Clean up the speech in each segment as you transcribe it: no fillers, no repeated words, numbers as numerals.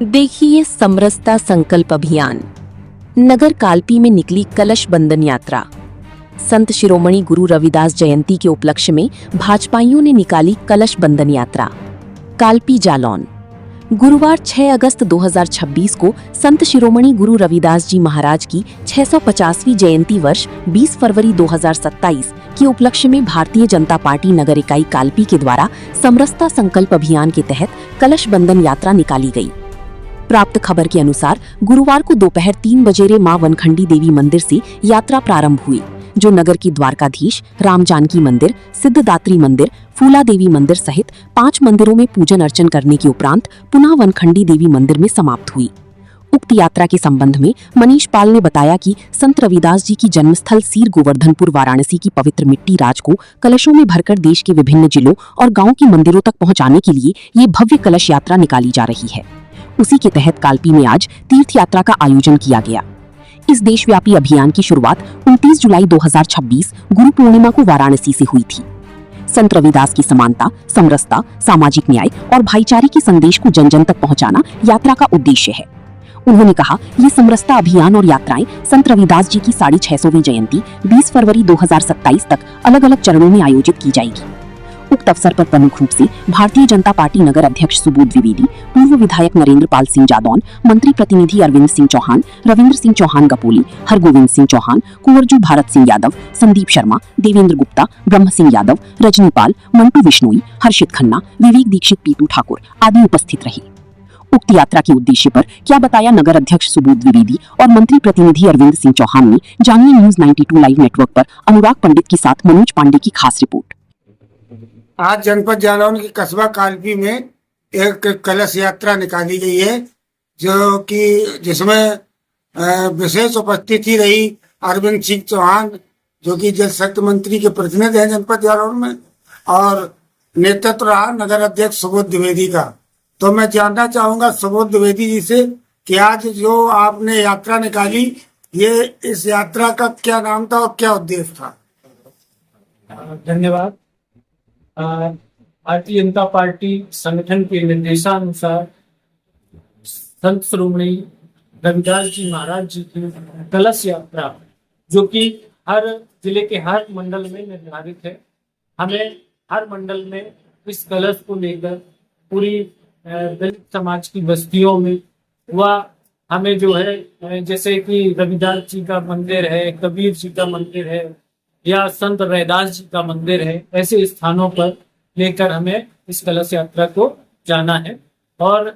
देखिए समरसता संकल्प अभियान। नगर कालपी में निकली कलश बंधन यात्रा। संत शिरोमणि गुरु रविदास जयंती के उपलक्ष्य में भाजपाइयों ने निकाली कलश बंधन यात्रा। कालपी जालौन। गुरुवार 6 अगस्त 2026 को संत शिरोमणि गुरु रविदास जी महाराज की 650वीं जयंती वर्ष 20 फरवरी 2027 के उपलक्ष्य में भारतीय जनता पार्टी नगर इकाई कालपी के द्वारा समरसता संकल्प अभियान के तहत कलश बंधन यात्रा निकाली गई। प्राप्त खबर के अनुसार गुरुवार को दोपहर 3 बजे मां वनखंडी देवी मंदिर से यात्रा प्रारंभ हुई, जो नगर की द्वारकाधीश, राम जानकी मंदिर, सिद्धदात्री मंदिर, फूला देवी मंदिर सहित 5 मंदिरों में पूजन अर्चन करने के उपरांत पुनः वनखंडी देवी मंदिर में समाप्त हुई। उक्त यात्रा के संबंध में मनीष पाल ने बताया कि संत रविदास जी की जन्मस्थल सीर गोवर्धनपुर वाराणसी की पवित्र मिट्टी राज को कलशों में भरकर देश के विभिन्न जिलों और गांवों के मंदिरों तक पहुंचाने के लिए ये भव्य कलश यात्रा निकाली जा रही है। उसी के तहत कालपी में आज तीर्थ यात्रा का आयोजन किया गया। इस देशव्यापी अभियान की शुरुआत 29 जुलाई 2026 गुरु पूर्णिमा को वाराणसी से हुई थी। संत रविदास की समानता, समरसता, सामाजिक न्याय और भाईचारे के संदेश को जन जन तक पहुंचाना यात्रा का उद्देश्य है। उन्होंने कहा, ये समरसता अभियान और यात्राएं संत रविदास जी की 650वीं जयंती 20 फरवरी 2027 तक अलग अलग चरणों में आयोजित की जाएगी। उक्त अवसर पर प्रमुख रूप से भारतीय जनता पार्टी नगर अध्यक्ष सुबोध द्विवेदी, पूर्व विधायक नरेंद्र पाल सिंह जादौन, मंत्री प्रतिनिधि अरविंद सिंह चौहान, रविंद्र सिंह चौहान गपोली, हरगोविंद सिंह चौहान, कुंवरजू भारत सिंह यादव, संदीप शर्मा, देवेंद्र गुप्ता, ब्रह्म सिंह यादव, रजनीपाल, मंटू विश्नोई, हर्षित खन्ना, विवेक दीक्षित, पीतू ठाकुर आदि उपस्थित रहे। उक्त यात्रा के उद्देश्य पर क्या बताया नगर अध्यक्ष सुबोध द्विवेदी और मंत्री प्रतिनिधि अरविंद सिंह चौहान ने, जानिए न्यूज 92 लाइव नेटवर्क पर अनुराग पंडित के साथ मनोज पांडे की खास रिपोर्ट। आज जनपद जालौन के कस्बा कालपी में एक कलश यात्रा निकाली गई है, जो कि जिसमें विशेष उपस्थिति रही अरविंद सिंह चौहान, जो कि जल शक्ति मंत्री के प्रतिनिधि हैं जनपद जालौन में, और नेतृत्व रहा नगर अध्यक्ष सुबोध द्विवेदी का। तो मैं जानना चाहूंगा सुबोध द्विवेदी जी से कि आज जो आपने यात्रा निकाली, ये इस यात्रा का क्या नाम था और क्या उद्देश्य था? धन्यवाद। भारतीय जनता पार्टी संगठन के निर्देशानुसार संत शिरोमणि रविदास जी महाराज जी की कलश यात्रा, जो कि हर जिले के हर मंडल में निर्धारित है, हमें हर मंडल में इस कलश को लेकर पूरी दलित समाज की बस्तियों में वह हमें जो है, जैसे कि रविदास जी का मंदिर है, कबीर जी का मंदिर है या संत रैदास जी का मंदिर है, ऐसे स्थानों पर लेकर हमें इस कलश यात्रा को जाना है। और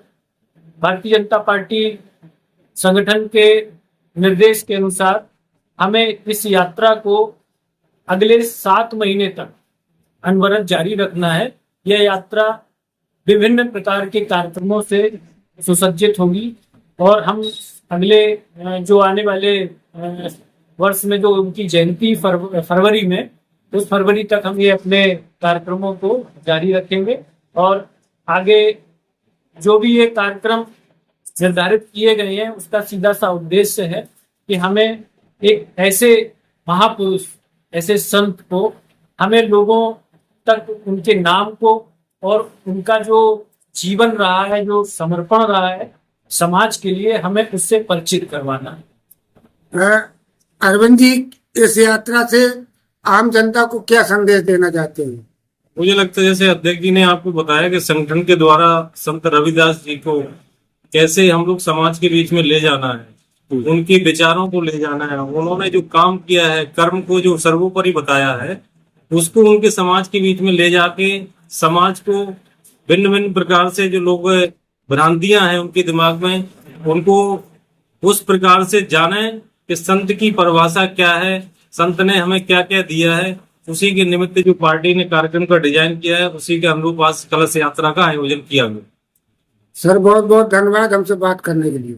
भारतीय जनता पार्टी संगठन के निर्देश के अनुसार हमें इस यात्रा को अगले 7 महीने तक अनवरत जारी रखना है। यह यात्रा विभिन्न प्रकार के कार्यक्रमों से सुसज्जित होगी और हम अगले जो आने वाले वर्ष में जो उनकी जयंती फरवरी में, उस फरवरी तक हम ये अपने कार्यक्रमों को जारी रखेंगे। और आगे जो भी ये कार्यक्रम निर्धारित किए गए हैं, उसका सीधा सा उद्देश्य है कि हमें एक ऐसे महापुरुष, ऐसे संत को, हमें लोगों तक उनके नाम को और उनका जो जीवन रहा है, जो समर्पण रहा है समाज के लिए, हमें उससे परिचित करवाना है। अरविंद जी, इस यात्रा से आम जनता को क्या संदेश देना चाहते हैं? मुझे लगता है जैसे अध्यक्ष जी ने आपको बताया कि संगठन के द्वारा संत रविदास जी को कैसे हम लोग समाज के बीच में ले जाना है, उनके विचारों को ले जाना है, उन्होंने जो काम किया है, कर्म को जो सर्वोपरि बताया है, उसको उनके समाज के बीच में ले जाके समाज को भिन्न भिन्न प्रकार से जो लोग भ्रांतियां हैं उनके दिमाग में, उनको उस प्रकार से जाने कि संत की परिभाषा क्या है, संत ने हमें क्या क्या दिया है। उसी के निमित्त जो पार्टी ने कार्यक्रम का डिजाइन किया है, उसी के अनुरूप आज कलश यात्रा का आयोजन किया गया। सर, बहुत बहुत धन्यवाद हमसे बात करने के लिए।